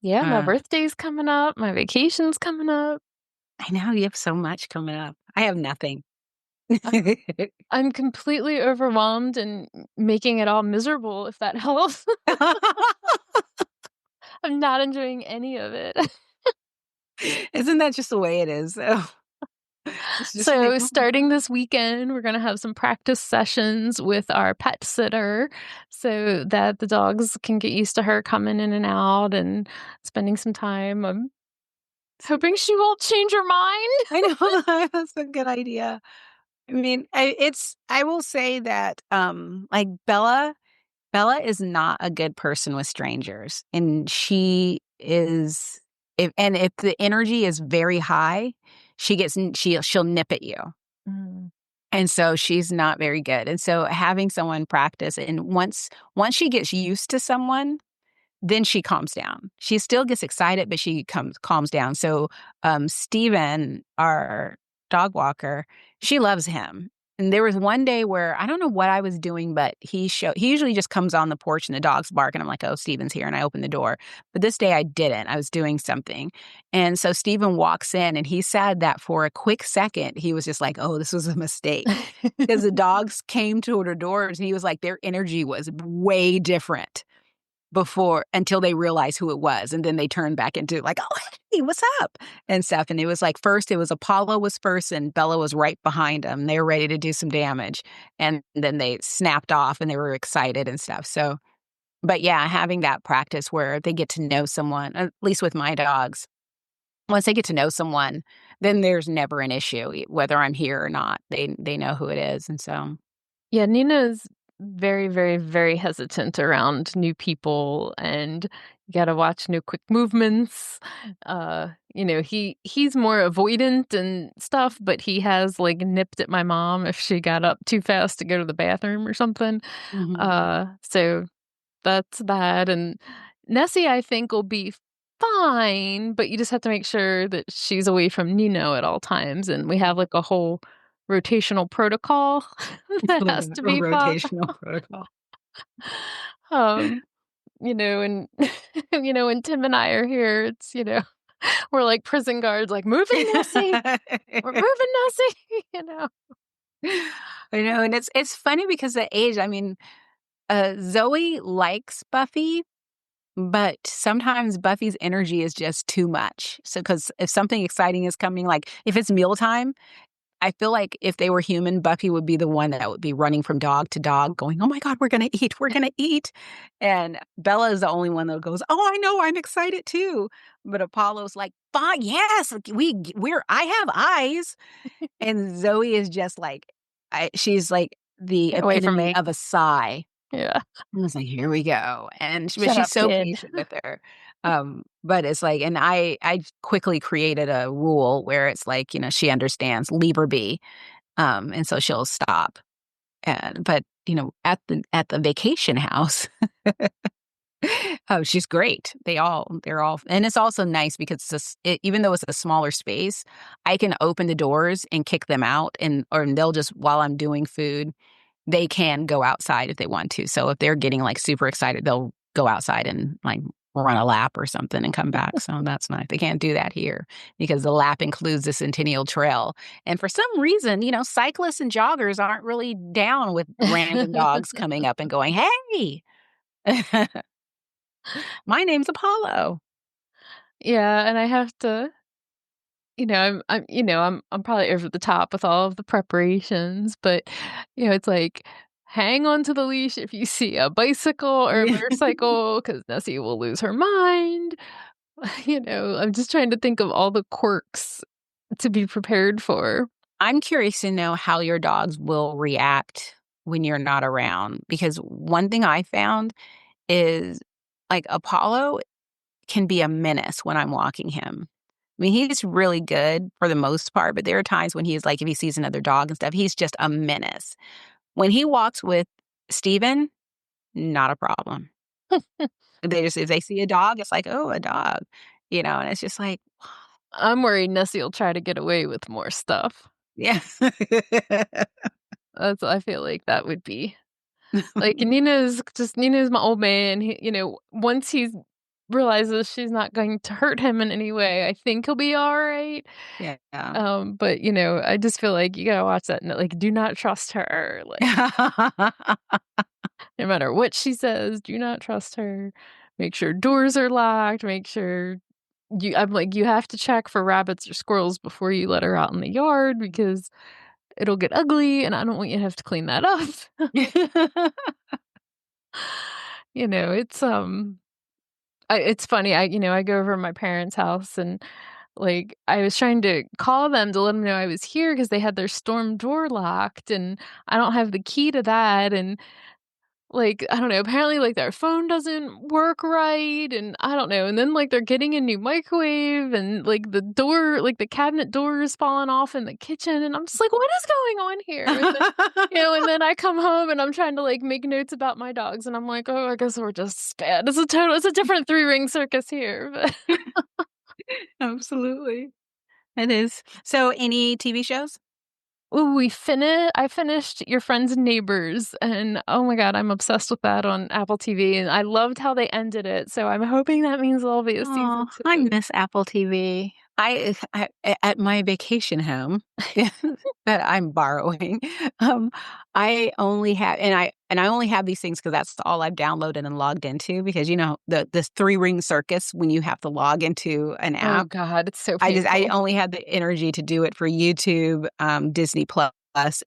Yeah. My Uh, birthday's coming up. My vacation's coming up. I know you have so much coming up. I have nothing. I'm completely overwhelmed and making it all miserable, if that helps. I'm not enjoying any of it. Isn't that just the way it is, though? It's just like, So starting this weekend, we're going to have some practice sessions with our pet sitter so that the dogs can get used to her coming in and out and spending some time. I'm hoping she won't change her mind. I know that's a good idea. I mean, I will say that, like Bella is not a good person with strangers, and she is if the energy is very high, she'll nip at you. Mm. And so she's not very good. And so having someone practice, and once she gets used to someone, then she calms down. She still gets excited, but she calms down. So, Steven, our dog walker, she loves him. And there was one day where I don't know what I was doing, but he usually just comes on the porch and the dogs bark, and I'm like, "Oh, Steven's here," and I open the door. But this day I didn't. I was doing something. And so Steven walks in, and he said that for a quick second, he was just like, "Oh, this was a mistake." Because the dogs came to the doors, and he was like, their energy was way different before until they realized who it was, and then they turned back into like, "Oh, hey, what's up?" and stuff. And it was like first it was Apollo was first and Bella was right behind him. They were ready to do some damage, and then they snapped off and they were excited and stuff. So, but yeah, having that practice where they get to know someone, at least with my dogs, once they get to know someone, then there's never an issue whether I'm here or not. They know who it is, and so. Yeah, Nina's very, very, very hesitant around new people, and you gotta watch no quick movements. He's more avoidant and stuff, but he has, like, nipped at my mom if she got up too fast to go to the bathroom or something. Mhm. So that's that, and Nessie, I think, will be fine, but you just have to make sure that she's away from Nino at all times, and we have, like, a whole rotational protocol that has to A be followed. rotational protocol. Um, and when Tim and I are here, we're like prison guards, like, "Moving, Nessie! We're moving, Nessie!" you know? I know, and it's funny because the age, I mean, Zoe likes Buffy, but sometimes Buffy's energy is just too much. So, because if something exciting is coming, like if it's mealtime, I feel like if they were human, Buffy would be the one that would be running from dog to dog going, "Oh my God, we're gonna eat." And Bella is the only one that goes, "Oh, I know, I'm excited too." But Apollo's like, "Fine, yes, I have eyes." And Zoe is just like, she's like the "Get away from epitome me." of a sigh. Yeah. I was like, "Here we go." And but "Shut she's up, so kid." patient with her. But it's like, and I quickly created a rule where it's like, she understands, leave her be. And so she'll stop. But at the vacation house, oh, she's great. They're all, and it's also nice because even though it's a smaller space, I can open the doors and kick them out, or they'll just while I'm doing food, they can go outside if they want to. So if they're getting like super excited, they'll go outside and like run a lap or something and come back. So that's nice. They can't do that here because the lap includes the Centennial Trail. And for some reason, cyclists and joggers aren't really down with random dogs coming up and going, "Hey, my name's Apollo." Yeah, and I have to I'm probably over the top with all of the preparations, but, it's like, hang on to the leash if you see a bicycle or a Yeah. motorcycle, because Nessie will lose her mind. I'm just trying to think of all the quirks to be prepared for. I'm curious to know how your dogs will react when you're not around, because one thing I found is like Apollo can be a menace when I'm walking him. I mean, he's really good for the most part, but there are times when he's like, if he sees another dog and stuff, he's just a menace. When he walks with Steven, not a problem. If they see a dog, it's like, "Oh, a dog," and it's just like, I'm worried Nessie will try to get away with more stuff. yeah. I feel like that would be like, Nina's my old man. Once he realizes she's not going to hurt him in any way, I think he'll be alright. Yeah. But, I just feel like you gotta watch that and, like, do not trust her, like, no matter what she says, do not trust her. Make sure doors are locked, make sure I'm like, you have to check for rabbits or squirrels before you let her out in the yard because it'll get ugly and I don't want you to have to clean that up. It's funny. I go over to my parents' house and like I was trying to call them to let them know I was here because they had their storm door locked and I don't have the key to that. And like, I don't know, apparently, like, their phone doesn't work right, and I don't know, and then, like, they're getting a new microwave, and, like, the cabinet door is falling off in the kitchen, and I'm just like, "What is going on here?" And then and then I come home, and I'm trying to, like, make notes about my dogs, and I'm like, "Oh, I guess we're just bad." It's a different three-ring circus here, but Absolutely. It is. So any TV shows? ooh, I finished Your Friends and Neighbors, and, oh my god, I'm obsessed with that on Apple TV, and I loved how they ended it, so I'm hoping that means there'll be a Oh, season I 2. miss Apple TV. At my vacation home that I'm borrowing, um, I only have and I only have these things because that's all I've downloaded and logged into because, this three-ring circus when you have to log into an Oh app. god, it's so I painful. only had the energy to do it for YouTube, Disney Plus,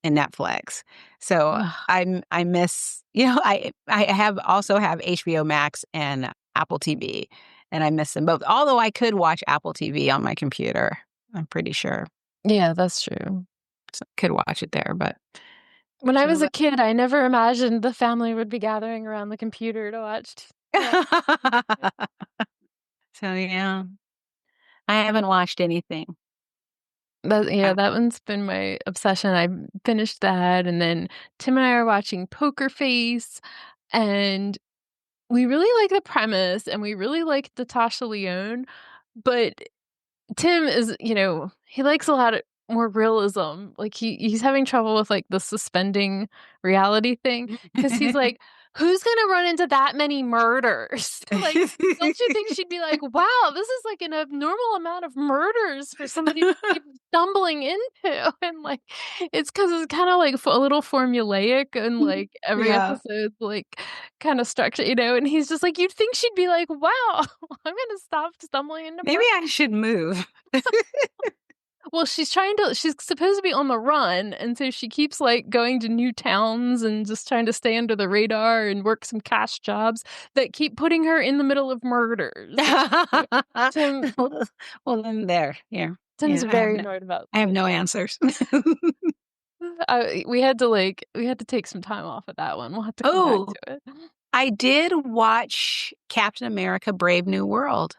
and Netflix. So Ugh, I miss I have HBO Max and Apple TV, and I miss them both. Although I could watch Apple TV on my computer, I'm pretty sure. yeah, that's true. So could watch it there, but When I was so a kid, I never imagined the family would be gathering around the computer to watch t to watch So yeah, I haven't watched anything. yeah, that one's been my obsession. I finished that, and then Tim and I are watching Poker Face, and we really like the premise, and we really like Natasha Lyonne, but Tim is, he likes a lot of more realism. Like he's having trouble with like the suspending reality thing because he's like, who's gonna run into that many murders? Like, don't you think she'd be like, wow, this is like an abnormal amount of murders for somebody to keep stumbling into? And like, it's because it's kind of like a little formulaic and like every Yeah. episode's like kind of structured, and he's just like, you'd think she'd be like, wow, I'm gonna stop stumbling into Maybe murder. I should move. Well, she's supposed to be on the run, and so she keeps, like, going to new towns and just trying to stay under the radar and work some cash jobs that keep putting her in the middle of murders. So Tim Well, then there, yeah. Tim's Yeah, very annoyed about I have it. no answers. We had to take some time off of that one. We'll have to come back Oh, to it. I did watch Captain America: Brave New World,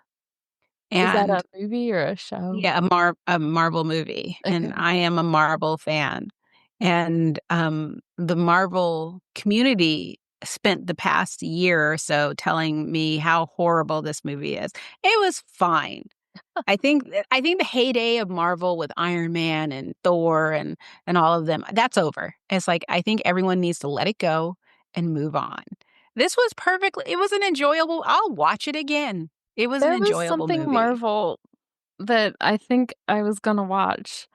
Is that a and movie or a show? yeah, a Marvel movie, and Okay. I am a Marvel fan. And, the Marvel community spent the past year or so telling me how horrible this movie is. It was fine. I think the heyday of Marvel with Iron Man and Thor and all of them, that's over. It's like, I think everyone needs to let it go and move on. This was perfectly it was an enjoyable I'll watch it again. It was an There was enjoyable something movie. Marvel that I think I was gonna watch,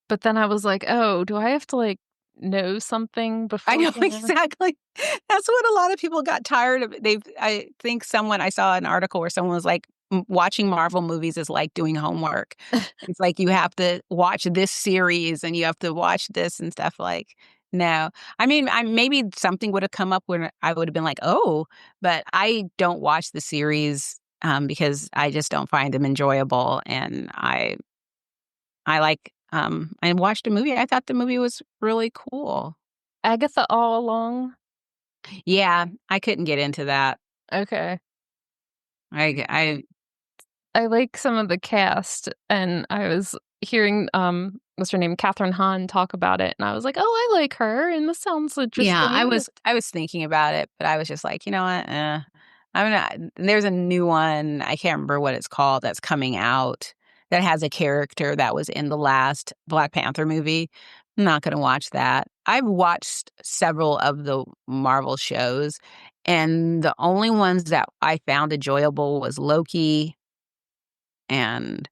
but then I was like, "Oh, do I have to, like, know something I know beforehand?" exactly. That's what a lot of people got tired of. I think someone I saw an article where someone was like, watching Marvel movies is like doing homework. It's like you have to watch this series and you have to watch this and stuff like no. I mean, maybe something would have come up when I would have been like, "Oh," but I don't watch the series, because I just don't find them enjoyable, and I watched a movie. I thought the movie was really cool. Agatha All Along? Yeah, I couldn't get into that. Okay. I I like some of the cast, and I was hearing, what's her name? Catherine Hahn talk about it, and I was like, "Oh, I like her, and this sounds yeah, interesting." I was thinking about it, but I was just like, "You know what? I'm not." There's a new one, I can't remember what it's called, that's coming out that has a character that was in the last Black Panther movie. I'm not gonna watch that. I've watched several of the Marvel shows, and the only ones that I found enjoyable was Loki, and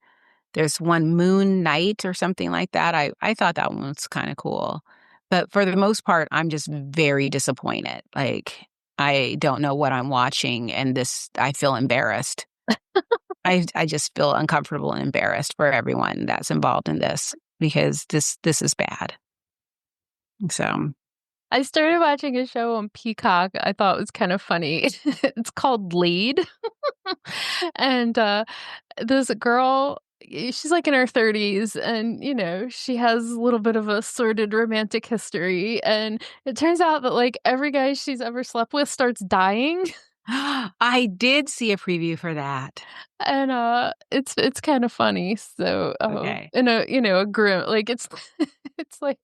there's one Moon Knight or something like that. I thought that one was kinda cool. But for the most part, I'm just very disappointed. Like, I don't know what I'm watching, and I feel embarrassed. I just feel uncomfortable and embarrassed for everyone that's involved in this because this is bad. So I started watching a show on Peacock I thought was kind of funny. It's called Lead. And there's a girl, she's like in her 30s, and she has a little bit of a sordid romantic history. And it turns out that like every guy she's ever slept with starts dying. I did see a preview for that. And it's kind of funny. So Okay. in a grim, like it's it's like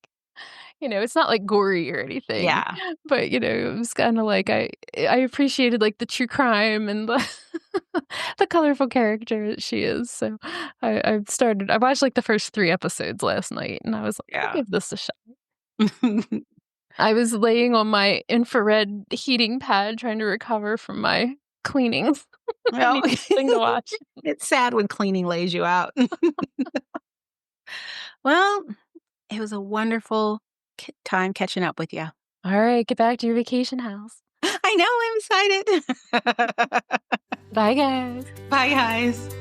it's not like gory or anything, Yeah. but it was kind of like I appreciated like the true crime and the the colorful character that she is. So I watched like the first 3 episodes last night, and I was like, I'll Yeah. give this a shot. I was laying on my infrared heating pad trying to recover from my cleaning. I Well, needed something to watch. it's sad when cleaning lays you out. Well, it was a wonderful time catching up with you. All right, get back to your vacation house. I know, I'm excited. Bye, guys. Bye, guys.